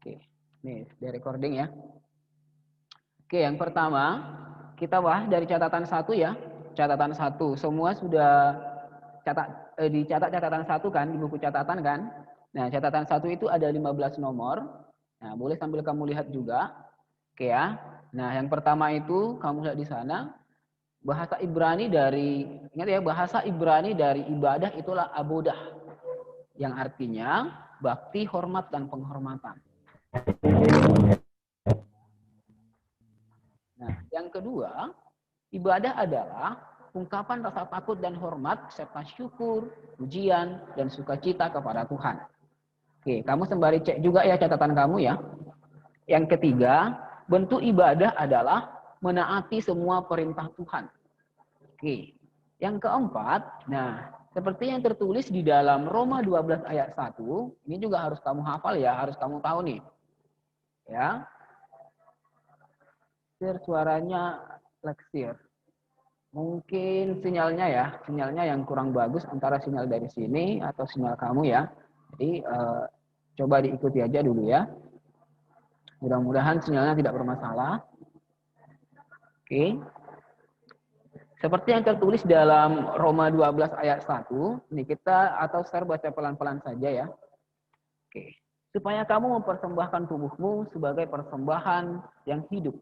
Oke, nih di recording ya. Oke, yang pertama kita bahas dari catatan 1 ya. Catatan 1, semua sudah dicatat catatan 1 kan di buku catatan kan. Nah, catatan 1 itu ada 15 nomor. Nah, boleh sambil kamu lihat juga. Oke ya. Nah, yang pertama itu kamu lihat di sana bahasa Ibrani dari, ingat ya, bahasa Ibrani dari ibadah itulah abodah, yang artinya bakti, hormat, dan penghormatan. Nah, yang kedua, ibadah adalah ungkapan rasa takut dan hormat serta syukur, pujian, dan sukacita kepada Tuhan. Oke, kamu sembari cek juga ya catatan kamu ya. Yang ketiga, bentuk ibadah adalah menaati semua perintah Tuhan. Oke. Yang keempat, nah, seperti yang tertulis di dalam Roma 12 ayat 1, ini juga harus kamu hafal ya, harus kamu tahu nih. Ya. Suaranya leksir. Mungkin sinyalnya ya, sinyalnya yang kurang bagus antara sinyal dari sini atau sinyal kamu ya. Jadi coba diikuti aja dulu ya. Mudah-mudahan sinyalnya tidak bermasalah. Oke. Seperti yang tertulis dalam Roma 12 ayat 1, ini kita atau share baca pelan-pelan saja ya. Oke. Supaya kamu mempersembahkan tubuhmu sebagai persembahan yang hidup,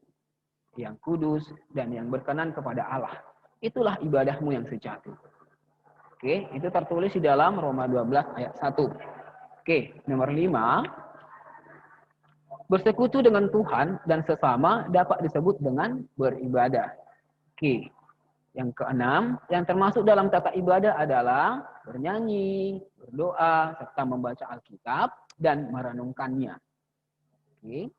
yang kudus, dan yang berkenan kepada Allah. Itulah ibadahmu yang sejati. Oke, itu tertulis di dalam Roma 12 ayat 1. Oke, nomor 5. Bersekutu dengan Tuhan dan sesama dapat disebut dengan beribadah. Oke. Yang keenam, yang termasuk dalam tata ibadah adalah bernyanyi, berdoa, serta membaca Alkitab dan merenungkannya. Oke.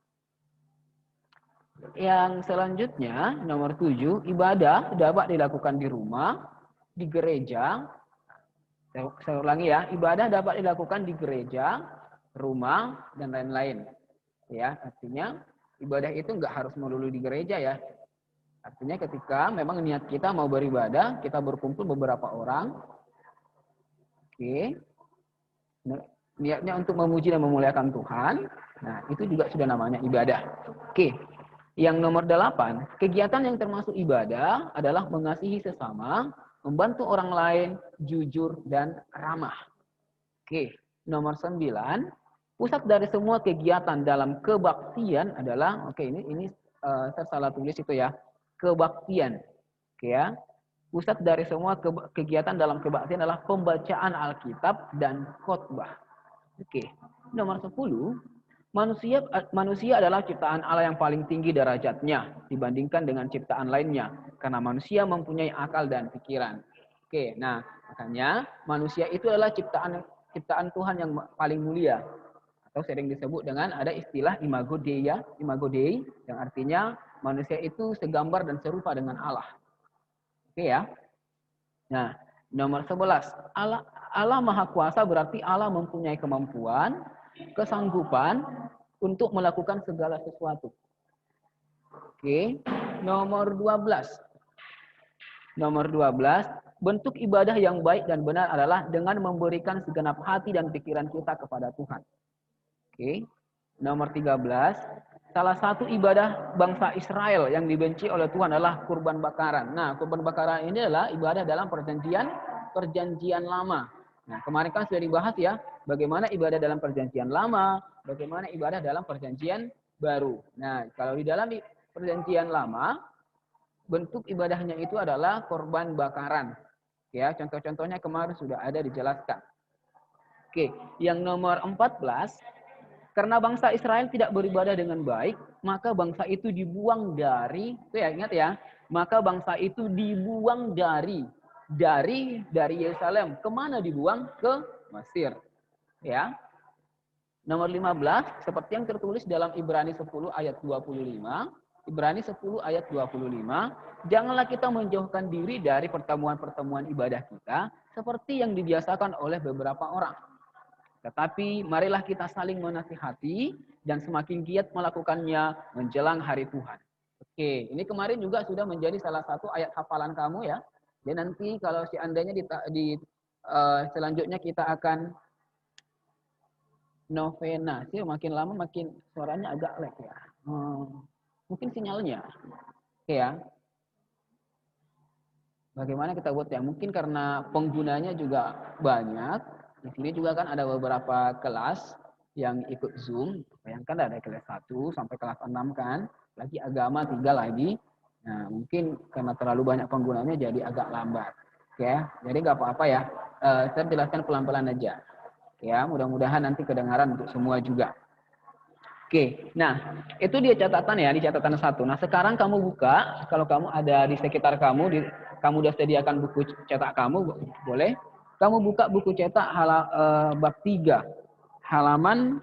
Yang selanjutnya, nomor 7, ibadah dapat dilakukan di rumah, di gereja. Saya ulangi ya, ibadah dapat dilakukan di gereja, rumah, dan lain-lain. Ya, artinya ibadah itu nggak harus melulu di gereja ya. Artinya ketika memang niat kita mau beribadah, kita berkumpul beberapa orang. Oke. Niatnya untuk memuji dan memuliakan Tuhan. Nah, itu juga sudah namanya ibadah. Oke. Yang nomor 8, kegiatan yang termasuk ibadah adalah mengasihi sesama, membantu orang lain, jujur, dan ramah. Oke. Nomor 9, pusat dari semua kegiatan dalam kebaktian adalah, oke, ini saya salah tulis itu ya, kebaktian. Oke ya. Pusat dari semua kegiatan dalam kebaktian adalah pembacaan Alkitab dan khotbah. Oke. Nomor 10, manusia adalah ciptaan Allah yang paling tinggi derajatnya dibandingkan dengan ciptaan lainnya karena manusia mempunyai akal dan pikiran. Oke, nah, makanya manusia itu adalah ciptaan Tuhan yang paling mulia, atau sering disebut dengan ada istilah imago Dei, yang artinya manusia itu segambar dan serupa dengan Allah. Oke ya. Nah, nomor 11, Allah Maha Kuasa berarti Allah mempunyai kemampuan, kesanggupan untuk melakukan segala sesuatu. Oke, nomor 12. Nomor 12, bentuk ibadah yang baik dan benar adalah dengan memberikan segenap hati dan pikiran kita kepada Tuhan. Oke. Nomor 13, salah satu ibadah bangsa Israel yang dibenci oleh Tuhan adalah kurban bakaran. Nah, kurban bakaran ini adalah ibadah dalam perjanjian lama. Nah, kemarin kan sudah dibahas ya, bagaimana ibadah dalam perjanjian lama, bagaimana ibadah dalam perjanjian baru. Nah, kalau di dalam perjanjian lama, bentuk ibadahnya itu adalah korban bakaran. Ya, contoh-contohnya kemarin sudah ada dijelaskan. Oke, yang nomor 14, karena bangsa Israel tidak beribadah dengan baik, maka bangsa itu dibuang dari, itu ya, ingat ya, maka bangsa itu dibuang dari Yerusalem. Kemana dibuang? Ke Mesir. Ya. Nomor 15, seperti yang tertulis dalam Ibrani 10 ayat 25, Ibrani 10 ayat 25, janganlah kita menjauhkan diri dari pertemuan-pertemuan ibadah kita, seperti yang dibiasakan oleh beberapa orang. Tetapi marilah kita saling menasihati dan semakin giat melakukannya menjelang hari Tuhan. Oke, ini kemarin juga sudah menjadi salah satu ayat hafalan kamu ya. Dan nanti kalau seandainya selanjutnya kita akan Novena sih makin lama makin suaranya agak lag ya. Mungkin sinyalnya. Oke ya. Bagaimana kita buat ya? Mungkin karena penggunanya juga banyak. Di sini juga kan ada beberapa kelas yang ikut Zoom. Bayangkan ada kelas 1 sampai kelas 6 kan. Lagi agama 3 lagi. Nah, mungkin karena terlalu banyak penggunanya jadi agak lambat. Oke, jadi nggak apa-apa ya. Saya jelaskan pelan-pelan aja. Ya, mudah-mudahan nanti kedengaran untuk semua juga. Oke, nah itu dia catatan ya, di catatan 1. Nah sekarang kamu buka, kalau kamu ada di sekitar kamu, kamu sudah sediakan buku cetak kamu, boleh. Kamu buka buku cetak bab 3, halaman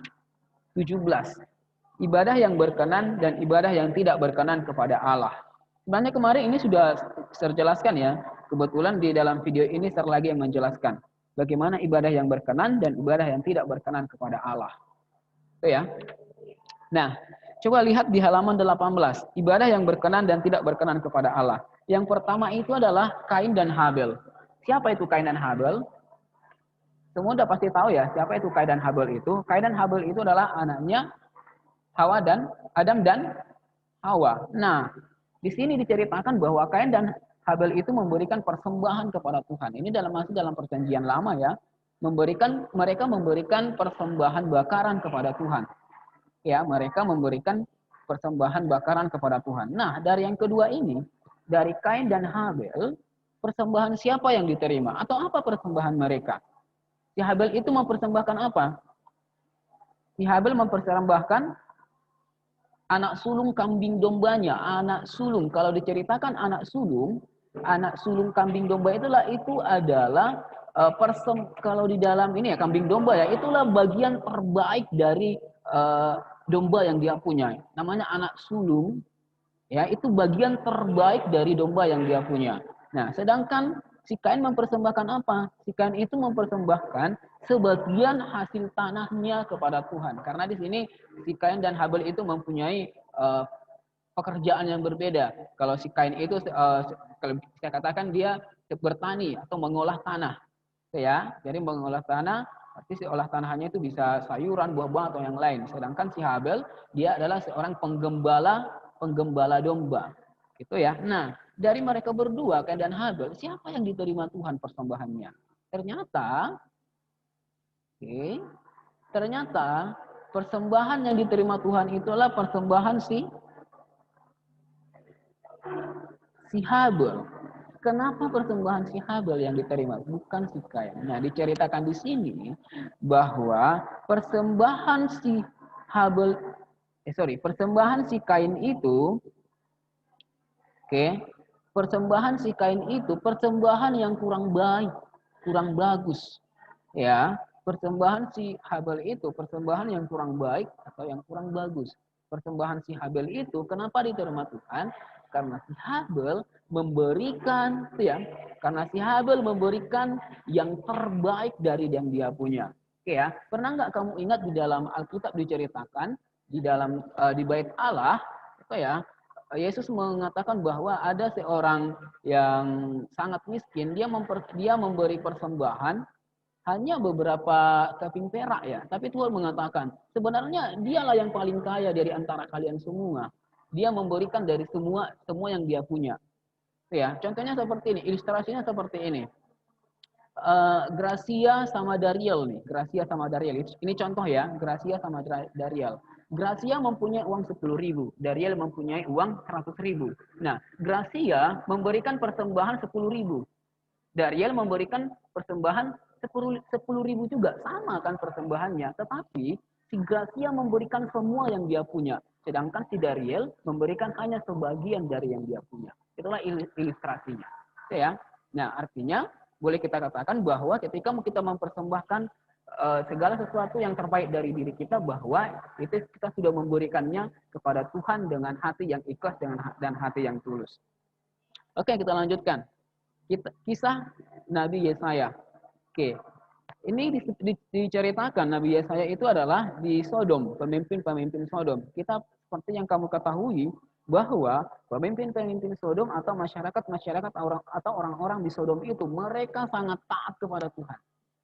17. Ibadah yang berkenan dan ibadah yang tidak berkenan kepada Allah. Sebenarnya kemarin ini sudah saya jelaskan ya, kebetulan di dalam video ini saya lagi yang menjelaskan bagaimana ibadah yang berkenan dan ibadah yang tidak berkenan kepada Allah. Itu ya. Nah, coba lihat di halaman 18. Ibadah yang berkenan dan tidak berkenan kepada Allah. Yang pertama itu adalah Kain dan Habel. Siapa itu Kain dan Habel? Semua udah pasti tahu ya, siapa itu Kain dan Habel itu. Kain dan Habel itu adalah anaknya Hawa dan Adam dan Hawa. Nah, di sini diceritakan bahwa Kain dan Habel itu memberikan persembahan kepada Tuhan. Ini masih dalam perjanjian lama ya. Mereka memberikan persembahan bakaran kepada Tuhan. Ya, mereka memberikan persembahan bakaran kepada Tuhan. Nah, dari yang kedua ini, dari Kain dan Habel, persembahan siapa yang diterima? Atau apa persembahan mereka? Si Habel itu mempersembahkan apa? Si Habel mempersembahkan anak sulung kambing dombanya. Anak sulung, kalau diceritakan anak sulung kambing domba itu adalah kalau di dalam ini ya kambing domba ya, itulah bagian terbaik dari domba yang dia punya. Namanya anak sulung, ya itu bagian terbaik dari domba yang dia punya. Nah, sedangkan si Kain mempersembahkan apa? Si Kain itu mempersembahkan sebagian hasil tanahnya kepada Tuhan. Karena di sini si Kain dan Habel itu mempunyai pekerjaan yang berbeda. Kalau si Kain itu kalau saya katakan dia bertani atau mengolah tanah. Ya, jadi mengolah tanah, arti si olah tanahnya itu bisa sayuran, buah-buahan atau yang lain. Sedangkan si Habel dia adalah seorang penggembala domba. Gitu ya. Nah, dari mereka berdua Kain dan Habel, siapa yang diterima Tuhan persembahannya? Ternyata persembahan yang diterima Tuhan itulah persembahan si Habel. Kenapa persembahan si Habel yang diterima, bukan si Kain? Nah, diceritakan di sini bahwa persembahan si Kain itu, persembahan si Kain itu persembahan yang kurang baik, kurang bagus, ya. Persembahan si Habel itu persembahan yang kurang baik atau yang kurang bagus. Persembahan si Habel itu kenapa diterima Tuhan? Karena si Habel memberikan, karena si Habel memberikan yang terbaik dari yang dia punya. Oke ya, pernah nggak kamu ingat di dalam Alkitab diceritakan di bait Allah, Yesus mengatakan bahwa ada seorang yang sangat miskin, dia memberi persembahan hanya beberapa keping perak ya. Tapi Tuhan mengatakan, sebenarnya dialah yang paling kaya dari antara kalian semua. Dia memberikan dari semua yang dia punya. Ya, contohnya seperti ini, ilustrasinya seperti ini. Gracia sama Dariel nih, Gracia sama Dariel. Ini contoh ya, Gracia sama Dariel. Gracia mempunyai uang 10.000, Dariel mempunyai uang 100.000. Nah, Gracia memberikan persembahan 10.000. Dariel memberikan persembahan 10.000 juga, sama kan persembahannya, tetapi si Gracia memberikan semua yang dia punya, sedangkan si Dariel memberikan hanya sebagian dari yang dia punya. Itulah ilustrasinya, ya. Nah, artinya boleh kita katakan bahwa ketika kita mempersembahkan segala sesuatu yang terbaik dari diri kita, bahwa itu kita sudah memberikannya kepada Tuhan dengan hati yang ikhlas dan hati yang tulus. Oke, kita lanjutkan. Kisah Nabi Yesaya. Oke, ini diceritakan Nabi Yesaya itu adalah di Sodom, pemimpin-pemimpin Sodom. Kita seperti yang kamu ketahui bahwa pemimpin-pemimpin Sodom atau masyarakat atau orang-orang di Sodom itu mereka sangat taat kepada Tuhan.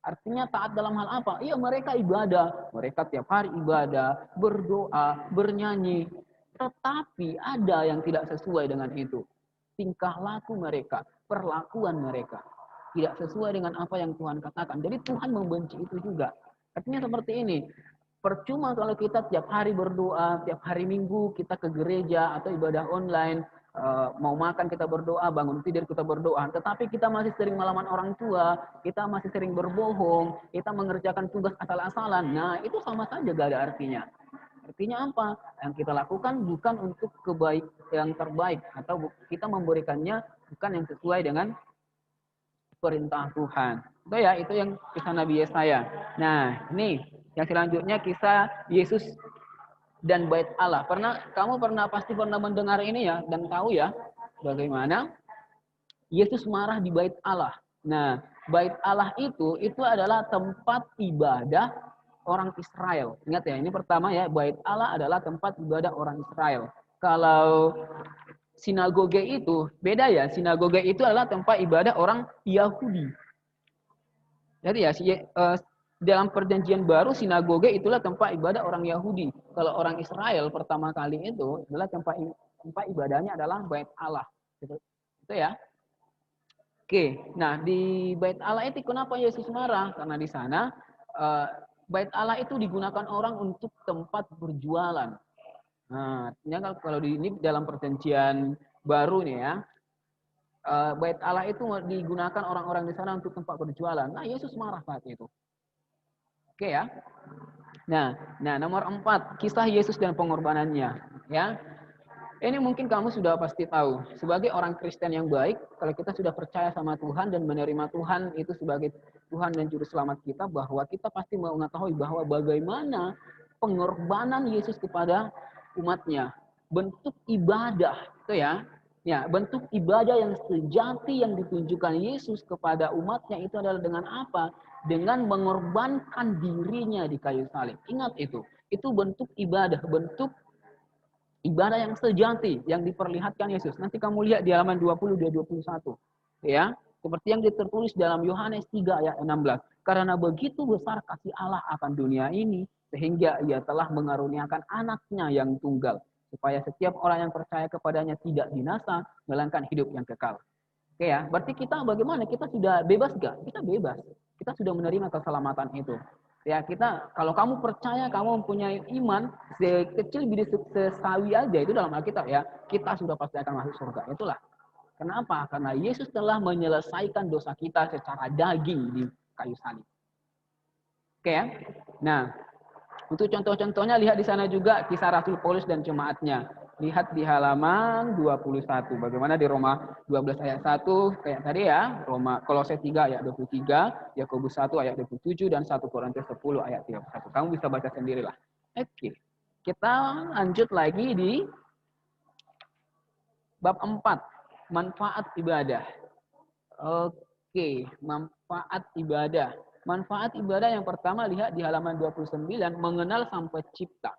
Artinya taat dalam hal apa? Iya, mereka ibadah. Mereka tiap hari ibadah, berdoa, bernyanyi. Tetapi ada yang tidak sesuai dengan itu. Tingkah laku mereka, perlakuan mereka. Tidak sesuai dengan apa yang Tuhan katakan. Jadi Tuhan membenci itu juga. Artinya seperti ini. Percuma kalau kita tiap hari berdoa, tiap hari Minggu kita ke gereja atau ibadah online, mau makan kita berdoa, bangun tidur kita berdoa, tetapi kita masih sering melawan orang tua, kita masih sering berbohong, kita mengerjakan tugas asal-asalan. Nah, itu sama saja gak ada artinya. Artinya apa? Yang kita lakukan bukan untuk kebaik yang terbaik, atau kita memberikannya bukan yang sesuai dengan perintah Tuhan. Itu ya, itu yang kisah Nabi Yesaya. Nah, ini yang selanjutnya kisah Yesus dan Bait Allah. Kamu pasti pernah mendengar ini ya, dan tahu ya bagaimana Yesus marah di Bait Allah. Nah, Bait Allah itu adalah tempat ibadah orang Israel. Ingat ya, ini pertama ya, Bait Allah adalah tempat ibadah orang Israel. Kalau sinagoge itu beda ya, sinagoge itu adalah tempat ibadah orang Yahudi. Jadi ya, dalam perjanjian baru sinagoge itulah tempat ibadah orang Yahudi. Kalau orang Israel pertama kali itu adalah tempat ibadahnya adalah Bait Allah. Gitu. Itu ya. Oke, nah di Bait Allah itu kenapa Yesus marah? Karena di sana Bait Allah itu digunakan orang untuk tempat berjualan. Nah, artinya kalau ini dalam perjanjian baru nih ya, Bait Allah itu digunakan orang-orang di sana untuk tempat berjualan. Nah, Yesus marah saat itu. Oke ya. Nah, nomor 4, kisah Yesus dan pengorbanannya. Ya, ini mungkin kamu sudah pasti tahu. Sebagai orang Kristen yang baik, kalau kita sudah percaya sama Tuhan dan menerima Tuhan itu sebagai Tuhan dan Juru Selamat kita, bahwa kita pasti mengetahui bahwa bagaimana pengorbanan Yesus kepada umatnya. Bentuk ibadah, itu ya. Ya, bentuk ibadah yang sejati yang ditunjukkan Yesus kepada umatnya itu adalah dengan apa? Dengan mengorbankan dirinya di kayu salib. Ingat itu. Itu bentuk ibadah yang sejati yang diperlihatkan Yesus. Nanti kamu lihat di halaman 20 dan 21. Ya, seperti yang tertulis dalam Yohanes 3 ayat 16. Karena begitu besar kasih Allah akan dunia ini, sehingga ia telah mengaruniakan anaknya yang tunggal, supaya setiap orang yang percaya kepadanya tidak binasa, melainkan hidup yang kekal. Oke ya, berarti kita bagaimana? Kita sudah bebas gak? Kita bebas. Kita sudah menerima keselamatan itu. Ya, kita kalau kamu percaya, kamu mempunyai iman sekecil biji sesawi aja, itu dalam Alkitab ya, kita sudah pasti akan masuk surga. Itulah. Kenapa? Karena Yesus telah menyelesaikan dosa kita secara daging di kayu salib. Oke ya. Nah, untuk contoh-contohnya lihat di sana juga kisah Rasul Paulus dan jemaatnya. Lihat di halaman 21. Bagaimana di Roma 12 ayat 1 kayak tadi ya, Kolose 3 ayat 23, Yakobus 1 ayat 27 dan 1 Korintus 10 ayat 31. Kamu bisa baca sendirilah. Oke. Kita lanjut lagi di bab 4, manfaat ibadah. Oke, manfaat ibadah. Manfaat ibadah yang pertama lihat di halaman 29, mengenal Sang Pencipta.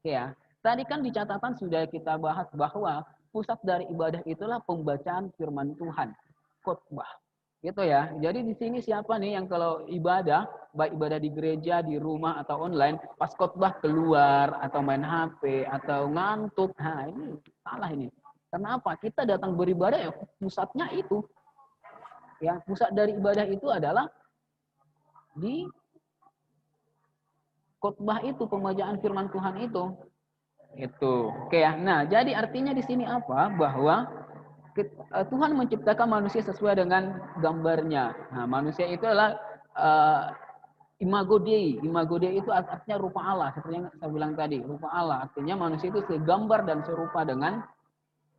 Oke ya. Tadi kan di catatan sudah kita bahas bahwa pusat dari ibadah itulah pembacaan firman Tuhan, khotbah. Gitu ya. Jadi di sini siapa nih yang kalau ibadah, baik ibadah di gereja, di rumah atau online, pas khotbah keluar atau main HP atau ngantuk. Nah, ini salah ini. Kenapa? Kita datang beribadah ya pusatnya itu. Ya, pusat dari ibadah itu adalah di khotbah itu, pembacaan firman Tuhan itu. Itu. Oke ya. Nah, jadi artinya di sini apa? Bahwa Tuhan menciptakan manusia sesuai dengan gambarnya. Nah, manusia itu adalah imago Dei. Imago Dei itu artinya rupa Allah. Seperti yang saya bilang tadi, rupa Allah. Artinya manusia itu segambar dan serupa dengan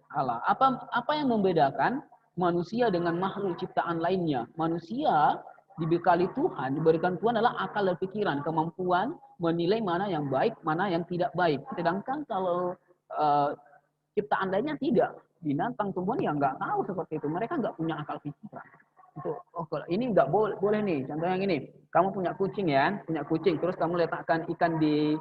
Allah. Apa yang membedakan manusia dengan makhluk ciptaan lainnya? Manusia dibekali Tuhan, diberikan Tuhan adalah akal dan pikiran, kemampuan menilai mana yang baik, mana yang tidak baik. Sedangkan kalau ciptaan lainnya tidak, binatang tumbuhan yang nggak tahu seperti itu, mereka nggak punya akal pikiran. Itu, kalau ini nggak boleh nih. Contoh yang ini, kamu punya kucing ya, terus kamu letakkan ikan di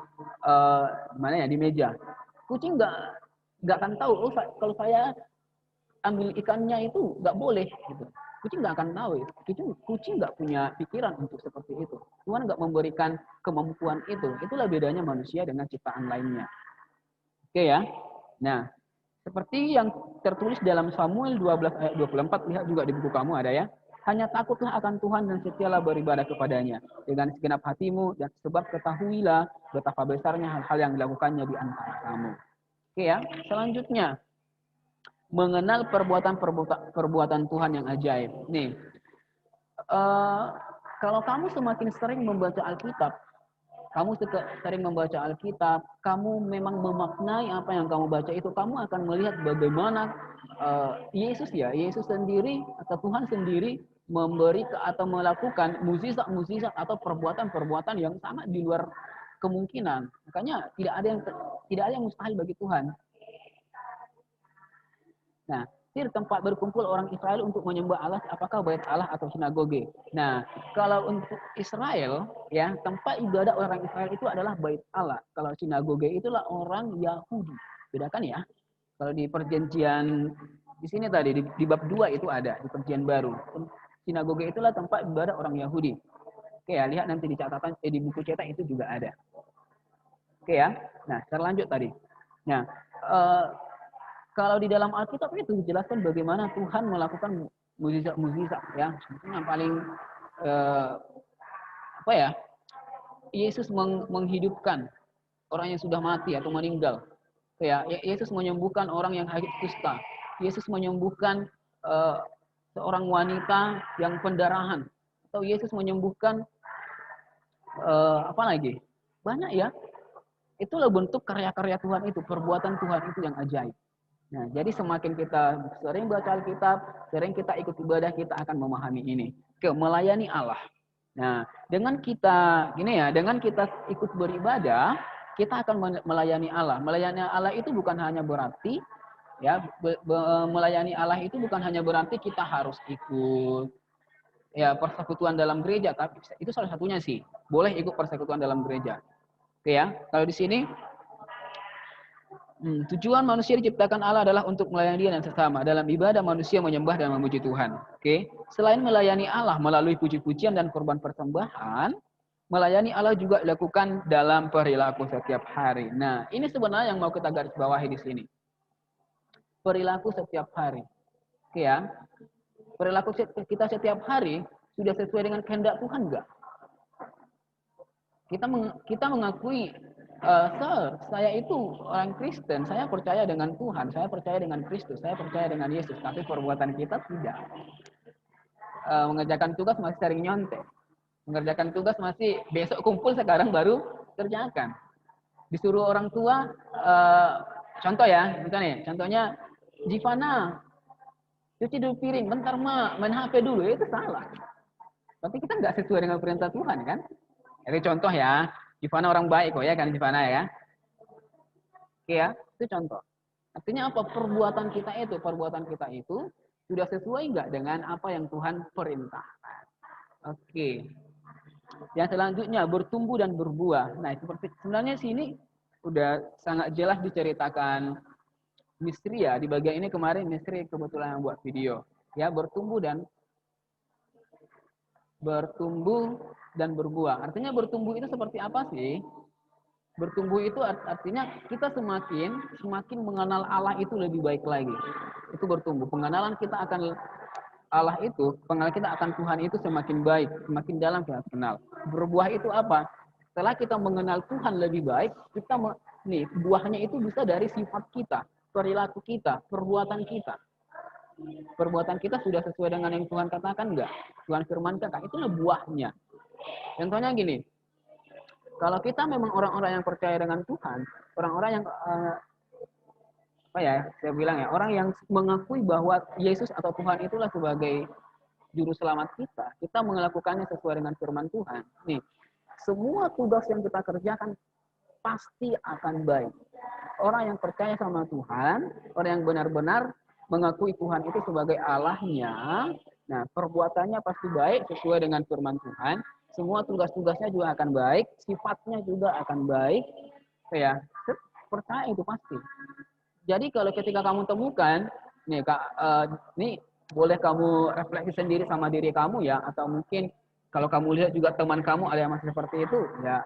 mana ya, di meja. Kucing nggak akan tahu. Oh, kalau saya ambil ikannya itu nggak boleh gitu. Kucing nggak akan tahu. Kucing nggak punya pikiran untuk seperti itu. Tuhan nggak memberikan kemampuan itu. Itulah bedanya manusia dengan ciptaan lainnya. Oke ya. Nah, seperti yang tertulis dalam Samuel 12 ayat 24, lihat juga di buku kamu ada ya. Hanya takutlah akan Tuhan dan setialah beribadah kepadanya dengan segenap hatimu, dan sebab ketahuilah betapa besarnya hal-hal yang dilakukannya di antara kamu. Oke ya. Selanjutnya, mengenal perbuatan Tuhan yang ajaib. Nih, kalau kamu semakin sering membaca Alkitab, kamu memang memaknai apa yang kamu baca itu, kamu akan melihat bagaimana Yesus sendiri atau Tuhan sendiri memberi atau melakukan mukjizat atau perbuatan-perbuatan yang sangat di luar kemungkinan. Makanya tidak ada yang mustahil bagi Tuhan. Nah, tempat berkumpul orang Israel untuk menyembah Allah, apakah bait Allah atau sinagoge? Nah, kalau untuk Israel, ya, tempat ibadah orang Israel itu adalah bait Allah. Kalau sinagoge itulah orang Yahudi. Bedakan ya. Kalau di perjanjian di sini tadi di bab 2 itu ada di perjanjian baru. Sinagoge itulah tempat ibadah orang Yahudi. Oke ya, lihat nanti di catatan di buku cetak itu juga ada. Oke ya. Nah, terlanjut tadi. Nah, kalau di dalam Alkitab itu dijelaskan bagaimana Tuhan melakukan mukjizat ya. Yang paling apa ya? Yesus menghidupkan orang yang sudah mati atau meninggal. Ya, Yesus menyembuhkan orang yang sakit kusta. Yesus menyembuhkan seorang wanita yang pendarahan. Atau Yesus menyembuhkan apa lagi? Banyak ya. Itulah bentuk karya-karya Tuhan itu, perbuatan Tuhan itu yang ajaib. Nah, jadi semakin kita sering baca Alkitab, sering kita ikut ibadah, kita akan memahami ini. Melayani Allah. Nah, dengan kita ikut beribadah, kita akan melayani Allah. Melayani Allah itu bukan hanya berarti ya, melayani Allah itu bukan hanya berarti kita harus ikut ya persekutuan dalam gereja, tapi itu salah satunya sih. Boleh ikut persekutuan dalam gereja. Oke ya. Kalau di sini tujuan manusia diciptakan Allah adalah untuk melayani Dia dan sesama. Dalam ibadah manusia menyembah dan memuji Tuhan. Oke. Selain melayani Allah melalui puji-pujian dan korban persembahan, melayani Allah juga dilakukan dalam perilaku setiap hari. Nah, ini sebenarnya yang mau kita garis bawahi di sini. Perilaku setiap hari. Oke ya. Perilaku kita setiap hari sudah sesuai dengan kehendak Tuhan enggak? Kita mengakui saya itu orang Kristen, saya percaya dengan Tuhan, saya percaya dengan Kristus, saya percaya dengan Yesus, tapi perbuatan kita tidak. Mengerjakan tugas masih sering nyontek. Mengerjakan tugas masih besok kumpul, sekarang baru kerjakan. Disuruh orang tua, contoh ya, misalnya, contohnya, Jivana, cuci dulu piring, bentar ma, main HP dulu, itu salah. Berarti kita nggak sesuai dengan perintah Tuhan kan? Itu contoh ya, Jivana orang baik kok ya kan Jivana ya. Oke ya, itu contoh. Artinya apa? Perbuatan kita itu sudah sesuai nggak dengan apa yang Tuhan perintahkan. Oke. Yang selanjutnya bertumbuh dan berbuah. Nah, seperti sebenarnya sini udah sangat jelas diceritakan misteri ya. Di bagian ini kemarin misteri kebetulan yang buat video. Ya, bertumbuh dan berbuah. Artinya bertumbuh itu seperti apa sih? Bertumbuh itu artinya kita semakin mengenal Allah itu lebih baik lagi. Itu bertumbuh. Pengenalan kita akan Allah itu, pengenalan kita akan Tuhan itu semakin baik, semakin dalam kita kenal. Berbuah itu apa? Setelah kita mengenal Tuhan lebih baik, buahnya itu bisa dari sifat kita, perilaku kita, perbuatan kita. Perbuatan kita sudah sesuai dengan yang Tuhan katakan enggak? Tuhan firmankan, itulah buahnya. Contohnya gini, kalau kita memang orang-orang yang percaya dengan Tuhan, orang-orang yang saya bilang ya, orang yang mengakui bahwa Yesus atau Tuhan itulah sebagai juru selamat kita melakukannya sesuai dengan firman Tuhan. Nih, semua tugas yang kita kerjakan pasti akan baik. Orang yang percaya sama Tuhan, orang yang benar-benar mengakui Tuhan itu sebagai Allahnya, nah perbuatannya pasti baik sesuai dengan firman Tuhan. Semua tugas-tugasnya juga akan baik, sifatnya juga akan baik. Ya, percaya itu pasti. Jadi kalau ketika kamu temukan, nih boleh kamu refleksi sendiri sama diri kamu ya, atau mungkin kalau kamu lihat juga teman kamu ada yang masih seperti itu, ya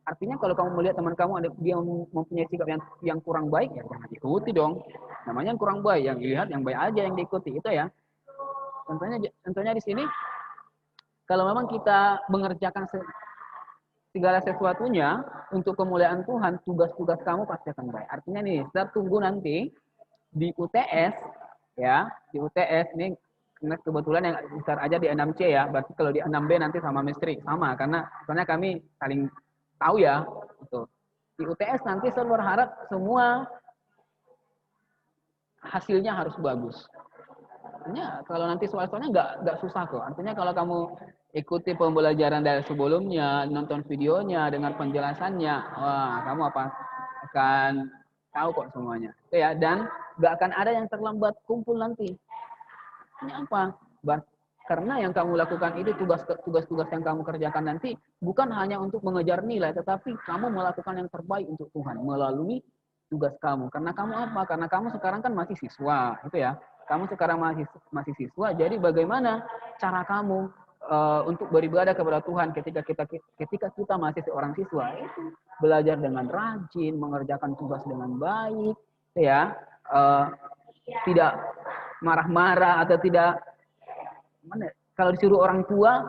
artinya kalau kamu melihat teman kamu ada dia mempunyai sikap yang kurang baik, ya jangan diikuti dong. Namanya yang kurang baik, yang dilihat yang baik aja yang diikuti itu ya. Tentunya di sini kalau memang kita mengerjakan segala sesuatunya untuk kemuliaan Tuhan, tugas-tugas kamu pasti akan baik. Artinya nih, kita tunggu nanti di UTS ya, di UTS ini kebetulan yang besar aja di 6C ya, berarti kalau di 6B nanti sama misteri sama, karena soalnya kami saling tahu ya itu. Di UTS nanti saya berharap semua hasilnya harus bagus. Artinya kalau nanti soal-soalnya nggak susah kok. Artinya kalau kamu ikuti pembelajaran dari sebelumnya, nonton videonya, dengar penjelasannya, wah kamu akan tahu kok semuanya. Oke ya, dan nggak akan ada yang terlambat kumpul nanti. Ini apa? Karena yang kamu lakukan itu tugas-tugas yang kamu kerjakan nanti bukan hanya untuk mengejar nilai, tetapi kamu melakukan yang terbaik untuk Tuhan melalui tugas kamu. Karena kamu apa? Karena kamu sekarang kan masih siswa, itu ya. Kamu sekarang masih siswa, jadi bagaimana cara kamu untuk beribadah kepada Tuhan ketika kita masih seorang siswa? Itu belajar dengan rajin, mengerjakan tugas dengan baik, ya. Tidak marah-marah atau tidak kalau disuruh orang tua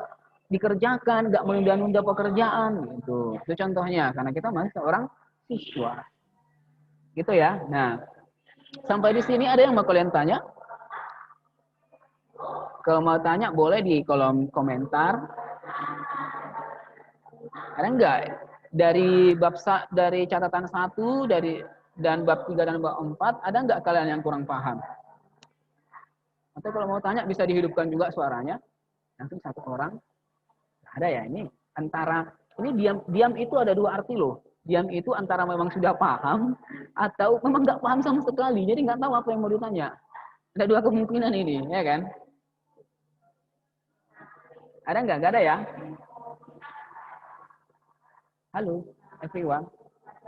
dikerjakan, nggak menunda-nunda pekerjaan gitu. Itu contohnya karena kita masih seorang siswa. Gitu ya. Nah, sampai di sini ada yang mau kalian tanya? Kalau mau tanya boleh di kolom komentar. Ada enggak? Dari catatan 1 dan bab 3 dan bab 4 ada enggak kalian yang kurang paham? Atau kalau mau tanya bisa dihidupkan juga suaranya. Langsung satu orang. Ada ya ini antara ini diam itu ada dua arti loh. Diam itu antara memang sudah paham atau memang nggak paham sama sekali. Jadi nggak tahu apa yang mau ditanya. Ada dua kemungkinan ini, ya kan? Ada nggak? Nggak ada ya? Halo, everyone.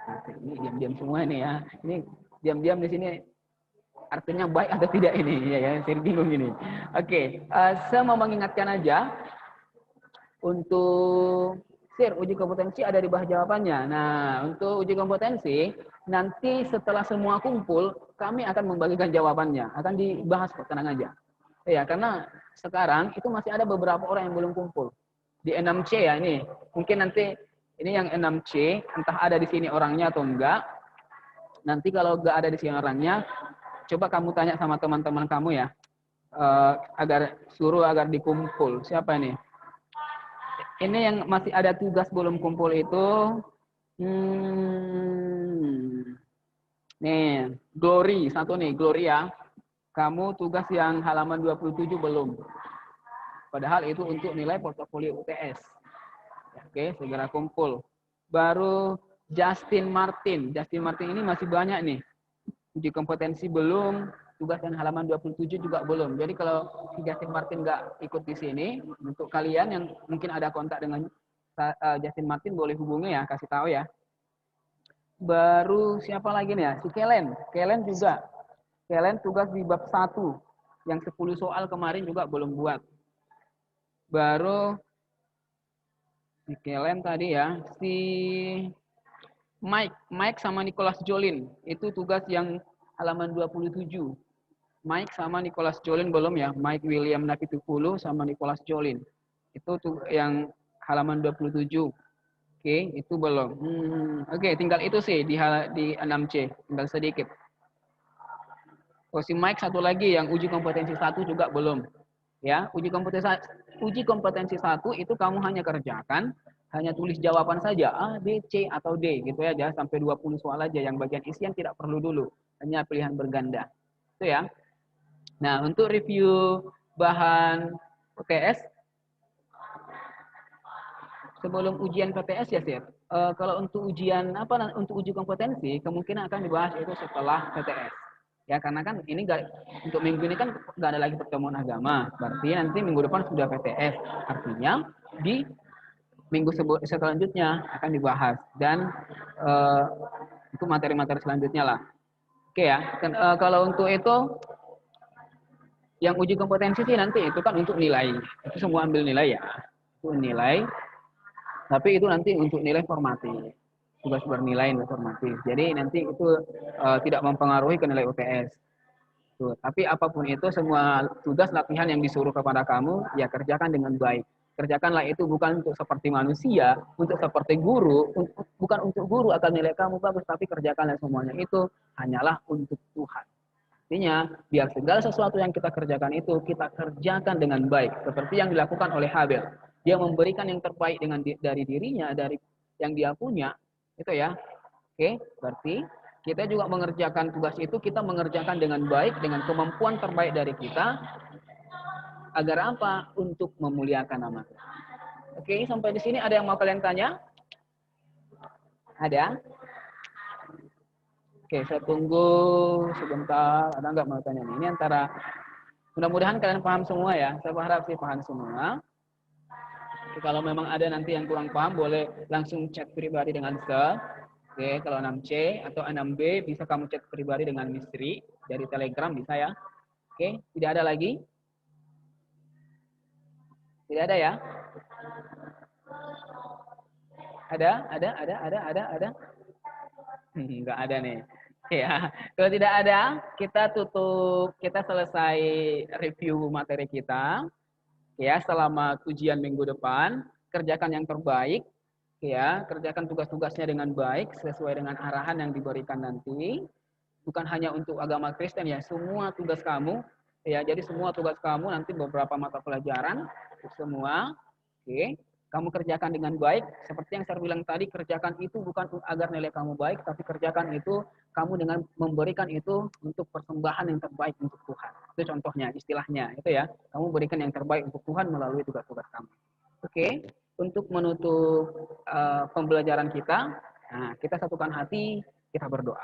Nah, ini diam-diam semua ini ya. Ini diam-diam di sini artinya baik atau tidak ini, ya kan? Saya bingung ini. Oke, saya mau mengingatkan aja untuk uji kompetensi ada di bawah jawabannya. Nah, untuk uji kompetensi nanti setelah semua kumpul kami akan membagikan jawabannya. Akan dibahas kok, tenang aja. Ya, karena sekarang itu masih ada beberapa orang yang belum kumpul. Di 6C ya ini. Mungkin nanti ini yang 6C, entah ada di sini orangnya atau enggak. Nanti kalau enggak ada di sini orangnya, coba kamu tanya sama teman-teman kamu ya. Agar dikumpul. Siapa ini? Ini yang masih ada tugas belum kumpul itu. Nih, Glory. Satu nih, Gloria. Kamu tugas yang halaman 27 belum. Padahal itu untuk nilai portofolio UTS. Oke, segera kumpul. Baru Justin Martin. Justin Martin ini masih banyak nih. Uji kompetensi belum, tugas yang halaman 27 juga belum. Jadi kalau Justin Martin nggak ikut di sini, untuk kalian yang mungkin ada kontak dengan Justin Martin boleh hubungi ya, kasih tahu ya. Baru siapa lagi nih ya? Si Kellen. Kellen juga. Kellen tugas di bab 1. Yang 10 soal kemarin juga belum buat. Baru si Kellen tadi ya, si Mike sama Nicholas Jolin. Itu tugas yang halaman 27. Mike sama Nicholas Jolin belum ya. Mike William Napitupulu sama Nicholas Jolin. Itu tuh yang halaman 27. Oke, itu belum. Oke, tinggal itu sih di 6C. Tinggal sedikit. Oh, si Mike satu lagi yang uji kompetensi 1 juga belum. Ya, uji kompetensi 1 itu kamu hanya kerjakan, hanya tulis jawaban saja A, B, C atau D gitu ya, jangan sampai 20 soal aja, yang bagian isian tidak perlu dulu, hanya pilihan berganda. Itu ya. Nah, untuk review bahan PTS sebelum ujian PTS ya, Sir. Kalau untuk untuk uji kompetensi kemungkinan akan dibahas itu setelah PTS. Ya, karena kan ini untuk minggu ini kan nggak ada lagi pertemuan agama. Berarti nanti minggu depan sudah PTS. Artinya di minggu selanjutnya akan dibahas. Dan itu materi-materi selanjutnya lah. Oke ya. Kalau untuk itu Yang uji kompetensi sih nanti itu kan untuk nilai. Itu semua ambil nilai ya. Itu nilai. Tapi itu nanti untuk nilai formatif. Tugas bernilai nilai formatif. Jadi nanti itu tidak mempengaruhi ke nilai UTS. Tuh. Tapi apapun itu, semua tugas latihan yang disuruh kepada kamu, ya kerjakan dengan baik. Kerjakanlah itu bukan untuk seperti manusia, untuk seperti guru, bukan untuk guru agar nilai kamu bagus, tapi kerjakanlah semuanya itu hanyalah untuk Tuhan. Artinya, biar segala sesuatu yang kita kerjakan itu, kita kerjakan dengan baik. Seperti yang dilakukan oleh Habel. Dia memberikan yang terbaik dari dirinya, dari yang dia punya. Itu ya. Oke, berarti kita juga mengerjakan tugas itu, kita mengerjakan dengan baik, dengan kemampuan terbaik dari kita, agar apa? Untuk memuliakan nama Tuhan. Oke, sampai di sini ada yang mau kalian tanya? Ada? Oke, saya tunggu sebentar. Ada nggak mau tanya nih? Ini antara, mudah-mudahan kalian paham semua ya. Saya berharap sih paham semua. Oke, kalau memang ada nanti yang kurang paham, boleh langsung chat pribadi dengan saya. Oke, kalau 6C atau 6B bisa kamu chat pribadi dengan Misteri dari Telegram bisa ya. Oke, tidak ada lagi? Tidak ada ya? Ada? Enggak ada nih. Ya, kalau tidak ada, kita tutup, kita selesai review materi kita. Ya, selama ujian minggu depan, kerjakan yang terbaik. Ya, kerjakan tugas-tugasnya dengan baik sesuai dengan arahan yang diberikan nanti. Bukan hanya untuk agama Kristen ya, semua tugas kamu ya. Jadi semua tugas kamu nanti beberapa mata pelajaran semua. Oke, kamu kerjakan dengan baik. Seperti yang saya bilang tadi, kerjakan itu bukan agar nilai kamu baik, tapi kerjakan itu kamu dengan memberikan itu untuk persembahan yang terbaik untuk Tuhan. Itu contohnya, istilahnya itu ya. Kamu berikan yang terbaik untuk Tuhan melalui tugas-tugas kamu. Oke, untuk menutup pembelajaran kita, nah, kita satukan hati, kita berdoa.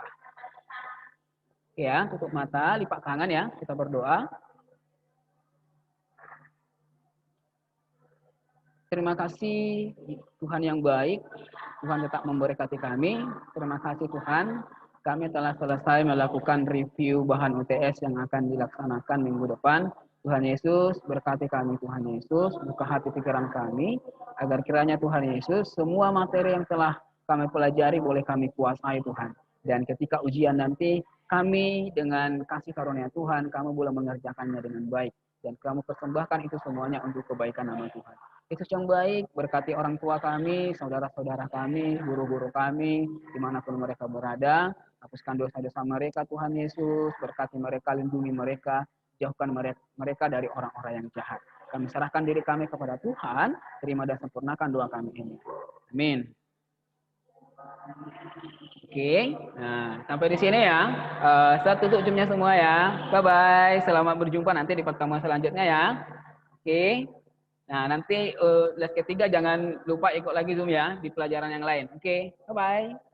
Ya, tutup mata, lipat tangan ya, kita berdoa. Terima kasih Tuhan yang baik, Tuhan tetap memberkati kami. Terima kasih Tuhan, kami telah selesai melakukan review bahan UTS yang akan dilaksanakan minggu depan. Tuhan Yesus berkati kami, Tuhan Yesus, buka hati pikiran kami, agar kiranya Tuhan Yesus, semua materi yang telah kami pelajari boleh kami kuasai Tuhan. Dan ketika ujian nanti, kami dengan kasih karunia Tuhan, kamu boleh mengerjakannya dengan baik. Dan kamu persembahkan itu semuanya untuk kebaikan nama Tuhan. Yesus yang baik, berkati orang tua kami, saudara-saudara kami, guru-guru kami, dimanapun mereka berada. Hapuskan dosa-dosa mereka, Tuhan Yesus. Berkati mereka, lindungi mereka, jauhkan mereka dari orang-orang yang jahat. Kami serahkan diri kami kepada Tuhan, terima dan sempurnakan doa kami ini. Amin. Oke, nah sampai di sini ya. Saya tutup zoom-nya semua ya. Bye-bye, selamat berjumpa nanti di pertemuan selanjutnya ya. Oke. Nah, nanti les ketiga jangan lupa ikut lagi Zoom ya di pelajaran yang lain. Oke, bye-bye.